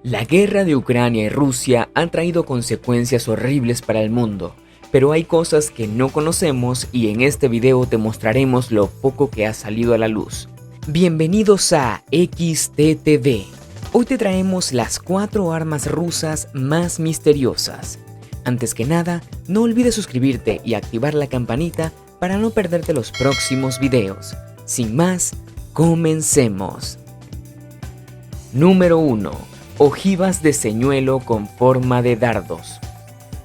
La guerra de Ucrania y Rusia ha traído consecuencias horribles para el mundo, pero hay cosas que no conocemos y en este video te mostraremos lo poco que ha salido a la luz. Bienvenidos a XTTV. Hoy te traemos las 4 armas rusas más misteriosas. Antes que nada, no olvides suscribirte y activar la campanita para no perderte los próximos videos. Sin más, comencemos. Número 1. Ojivas de señuelo con forma de dardos.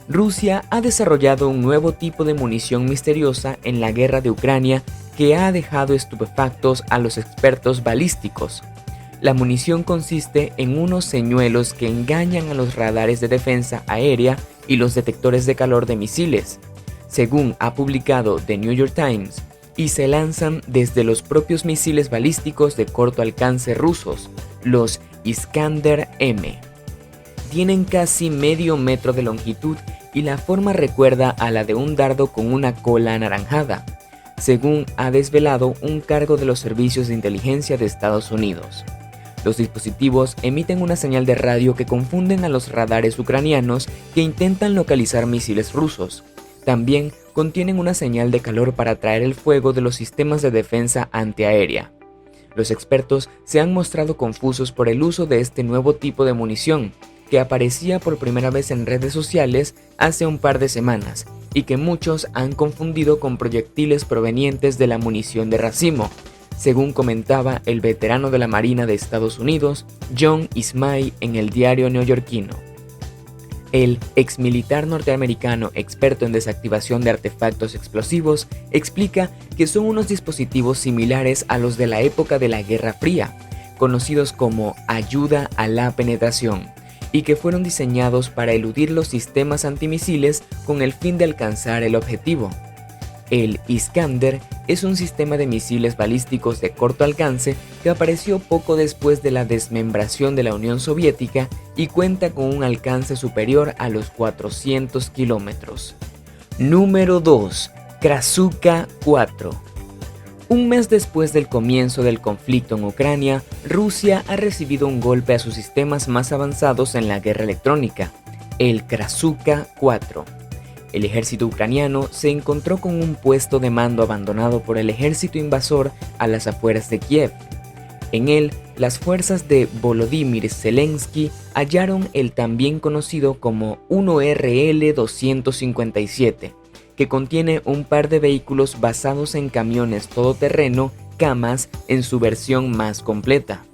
Rusia ha desarrollado un nuevo tipo de munición misteriosa en la guerra de Ucrania que ha dejado estupefactos a los expertos balísticos. La munición consiste en unos señuelos que engañan a los radares de defensa aérea y los detectores de calor de misiles, según ha publicado The New York Times, y se lanzan desde los propios misiles balísticos de corto alcance rusos, los Iskander-M. Tienen casi medio metro de longitud y la forma recuerda a la de un dardo con una cola anaranjada, según ha desvelado un cargo de los servicios de inteligencia de Estados Unidos. Los dispositivos emiten una señal de radio que confunden a los radares ucranianos que intentan localizar misiles rusos. También contienen una señal de calor para atraer el fuego de los sistemas de defensa antiaérea. Los expertos se han mostrado confusos por el uso de este nuevo tipo de munición, que aparecía por primera vez en redes sociales hace un par de semanas y que muchos han confundido con proyectiles provenientes de la munición de racimo, según comentaba el veterano de la Marina de Estados Unidos, John Ismay, en el diario neoyorquino. El exmilitar norteamericano experto en desactivación de artefactos explosivos explica que son unos dispositivos similares a los de la época de la Guerra Fría, conocidos como ayuda a la penetración, y que fueron diseñados para eludir los sistemas antimisiles con el fin de alcanzar el objetivo. El Iskander es un sistema de misiles balísticos de corto alcance que apareció poco después de la desmembración de la Unión Soviética y cuenta con un alcance superior a los 400 kilómetros. Número 2. Krasukha 4. Un mes después del comienzo del conflicto en Ucrania, Rusia ha recibido un golpe a sus sistemas más avanzados en la guerra electrónica, el Krasukha 4. El ejército ucraniano se encontró con un puesto de mando abandonado por el ejército invasor a las afueras de Kiev. En él, las fuerzas de Volodymyr Zelensky hallaron el también conocido como 1RL-257, que contiene un par de vehículos basados en camiones todoterreno KAMAZ en su versión más completa.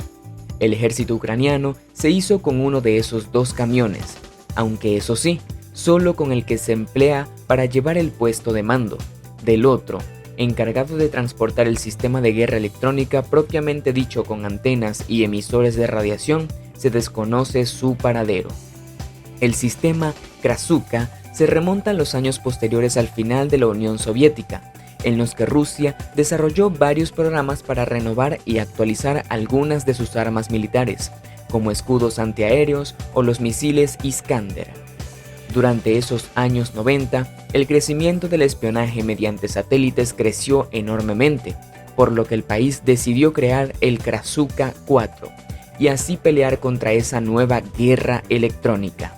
El ejército ucraniano se hizo con uno de esos dos camiones, aunque eso sí, solo con el que se emplea para llevar el puesto de mando. Del otro, encargado de transportar el sistema de guerra electrónica propiamente dicho con antenas y emisores de radiación, se desconoce su paradero. El sistema Krasukha se remonta a los años posteriores al final de la Unión Soviética, en los que Rusia desarrolló varios programas para renovar y actualizar algunas de sus armas militares, como escudos antiaéreos o los misiles Iskander. Durante esos años 90, el crecimiento del espionaje mediante satélites creció enormemente, por lo que el país decidió crear el Krasukha 4 y así pelear contra esa nueva guerra electrónica.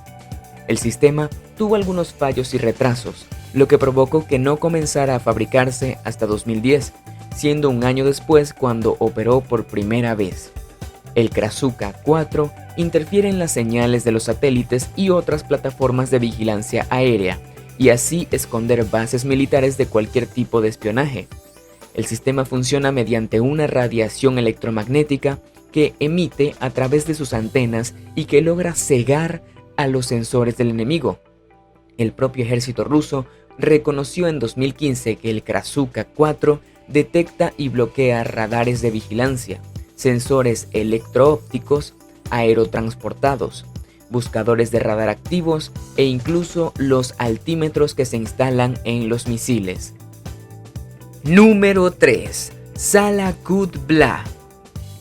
El sistema tuvo algunos fallos y retrasos, lo que provocó que no comenzara a fabricarse hasta 2010, siendo un año después cuando operó por primera vez. El Krasukha 4 interfiere en las señales de los satélites y otras plataformas de vigilancia aérea, y así esconder bases militares de cualquier tipo de espionaje. El sistema funciona mediante una radiación electromagnética que emite a través de sus antenas y que logra cegar a los sensores del enemigo. El propio ejército ruso reconoció en 2015 que el Krasukha 4 detecta y bloquea radares de vigilancia, sensores electro-ópticos aerotransportados, buscadores de radar activos e incluso los altímetros que se instalan en los misiles. Número 3. Sala Kut-Bla.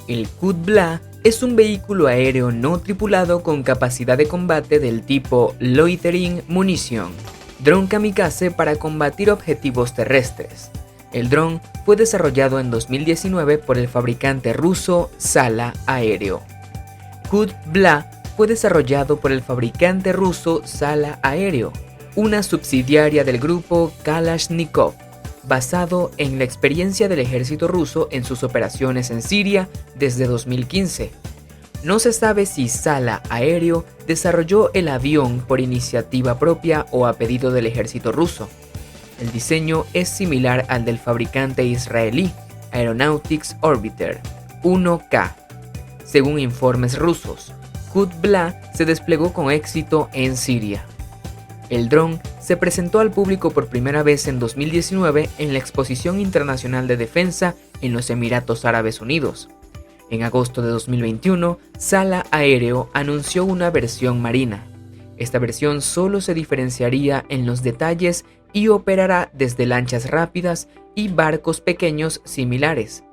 El Kut-Bla es un vehículo aéreo no tripulado con capacidad de combate del tipo Loitering Munition, dron kamikaze para combatir objetivos terrestres. El dron fue desarrollado en 2019 por el fabricante ruso Sala Aéreo. Kut-Bla fue desarrollado por el fabricante ruso Sala Aéreo, una subsidiaria del grupo Kalashnikov, basado en la experiencia del ejército ruso en sus operaciones en Siria desde 2015. No se sabe si Sala Aéreo desarrolló el avión por iniciativa propia o a pedido del ejército ruso. El diseño es similar al del fabricante israelí Aeronautics Orbiter 1K. Según informes rusos, Qutb-Bla se desplegó con éxito en Siria. El dron se presentó al público por primera vez en 2019 en la Exposición Internacional de Defensa en los Emiratos Árabes Unidos. En agosto de 2021, Sala Aéreo anunció una versión marina. Esta versión solo se diferenciaría en los detalles y operará desde lanchas rápidas y barcos pequeños similares.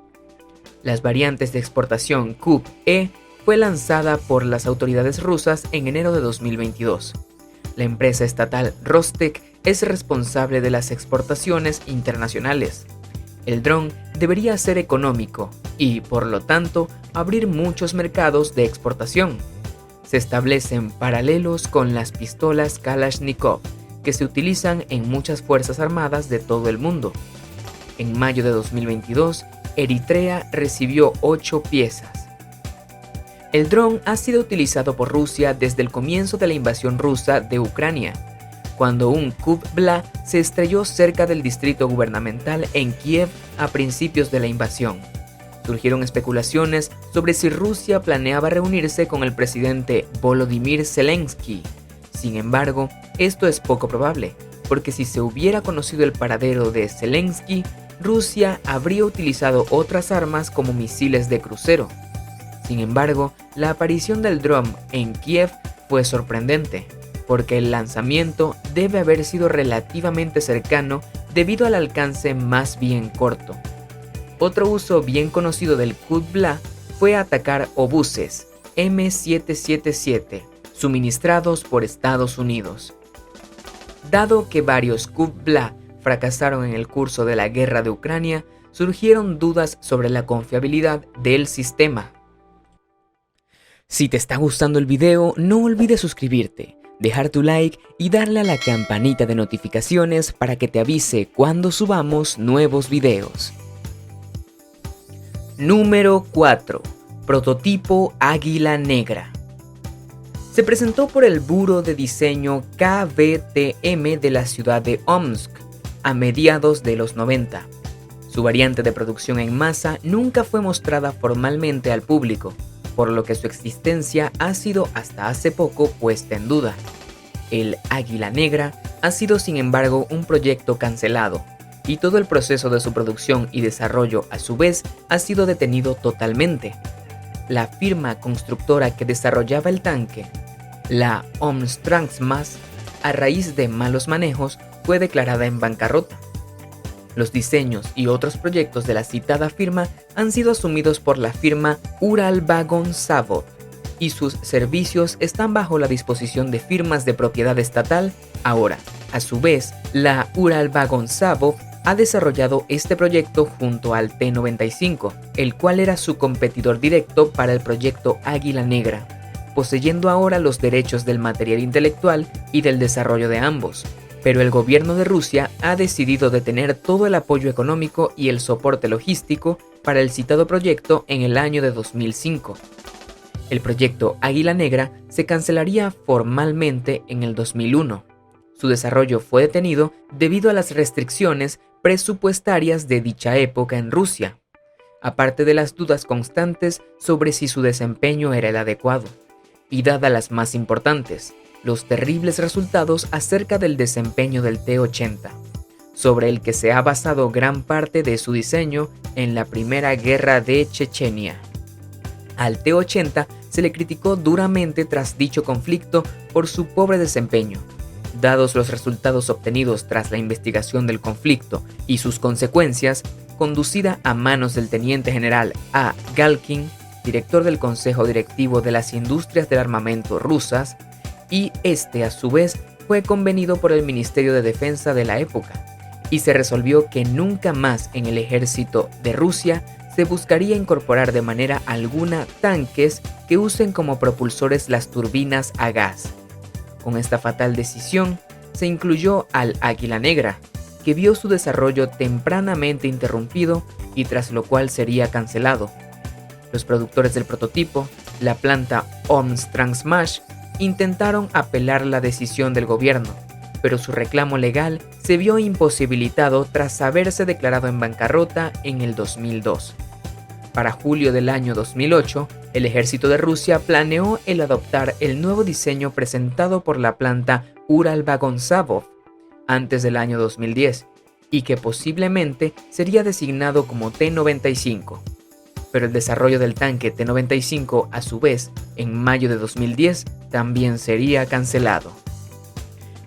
Las variantes de exportación Qub-E fue lanzada por las autoridades rusas en enero de 2022. La empresa estatal Rostec es responsable de las exportaciones internacionales. El dron debería ser económico y, por lo tanto, abrir muchos mercados de exportación. Se establecen paralelos con las pistolas Kalashnikov, que se utilizan en muchas fuerzas armadas de todo el mundo. En mayo de 2022, Eritrea recibió 8 piezas. El dron ha sido utilizado por Rusia desde el comienzo de la invasión rusa de Ucrania, cuando un Qub-Bla se estrelló cerca del distrito gubernamental en Kiev a principios de la invasión. Surgieron especulaciones sobre si Rusia planeaba reunirse con el presidente Volodymyr Zelensky. Sin embargo, esto es poco probable, porque si se hubiera conocido el paradero de Zelensky, Rusia habría utilizado otras armas como misiles de crucero. Sin embargo, la aparición del dron en Kiev fue sorprendente, porque el lanzamiento debe haber sido relativamente cercano debido al alcance más bien corto. Otro uso bien conocido del Qub-Bla fue atacar obuses M777 suministrados por Estados Unidos. Dado que varios Qub-Bla fracasaron en el curso de la guerra de Ucrania, surgieron dudas sobre la confiabilidad del sistema. Si te está gustando el video, no olvides suscribirte, dejar tu like y darle a la campanita de notificaciones para que te avise cuando subamos nuevos videos. Número 4. Prototipo Águila Negra. Se presentó por el Buró de Diseño KVTM de la ciudad de Omsk a mediados de los 90. Su variante de producción en masa nunca fue mostrada formalmente al público, por lo que su existencia ha sido hasta hace poco puesta en duda. El Águila Negra ha sido sin embargo un proyecto cancelado, y todo el proceso de su producción y desarrollo a su vez ha sido detenido totalmente. La firma constructora que desarrollaba el tanque, la Omstrangmas, a raíz de malos manejos fue declarada en bancarrota. Los diseños y otros proyectos de la citada firma han sido asumidos por la firma Uralvagonzavod y sus servicios están bajo la disposición de firmas de propiedad estatal. Ahora, a su vez, la Uralvagonzavod ha desarrollado este proyecto junto al T-95, el cual era su competidor directo para el proyecto Águila Negra, poseyendo ahora los derechos del material intelectual y del desarrollo de ambos. Pero el gobierno de Rusia ha decidido detener todo el apoyo económico y el soporte logístico para el citado proyecto en el año de 2005. El proyecto Águila Negra se cancelaría formalmente en el 2001. Su desarrollo fue detenido debido a las restricciones presupuestarias de dicha época en Rusia, aparte de las dudas constantes sobre si su desempeño era el adecuado, y dadas las más importantes, los terribles resultados acerca del desempeño del T-80, sobre el que se ha basado gran parte de su diseño en la Primera Guerra de Chechenia. Al T-80 se le criticó duramente tras dicho conflicto por su pobre desempeño. Dados los resultados obtenidos tras la investigación del conflicto y sus consecuencias, conducida a manos del teniente general A. Galkin, director del Consejo Directivo de las Industrias del Armamento rusas, y este a su vez fue convenido por el Ministerio de Defensa de la época, y se resolvió que nunca más en el ejército de Rusia se buscaría incorporar de manera alguna tanques que usen como propulsores las turbinas a gas. Con esta fatal decisión, se incluyó al Águila Negra, que vio su desarrollo tempranamente interrumpido y tras lo cual sería cancelado. Los productores del prototipo, la planta Orms-Transmash, intentaron apelar la decisión del gobierno, pero su reclamo legal se vio imposibilitado tras haberse declarado en bancarrota en el 2002. Para julio del año 2008, el ejército de Rusia planeó el adoptar el nuevo diseño presentado por la planta Uralvagonzavod antes del año 2010 y que posiblemente sería designado como T-95. Pero el desarrollo del tanque T-95, a su vez, en mayo de 2010, también sería cancelado.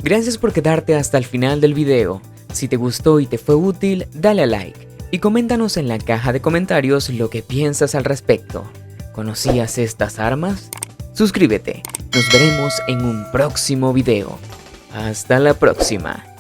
Gracias por quedarte hasta el final del video. Si te gustó y te fue útil, dale a like y coméntanos en la caja de comentarios lo que piensas al respecto. ¿Conocías estas armas? Suscríbete. Nos veremos en un próximo video. Hasta la próxima.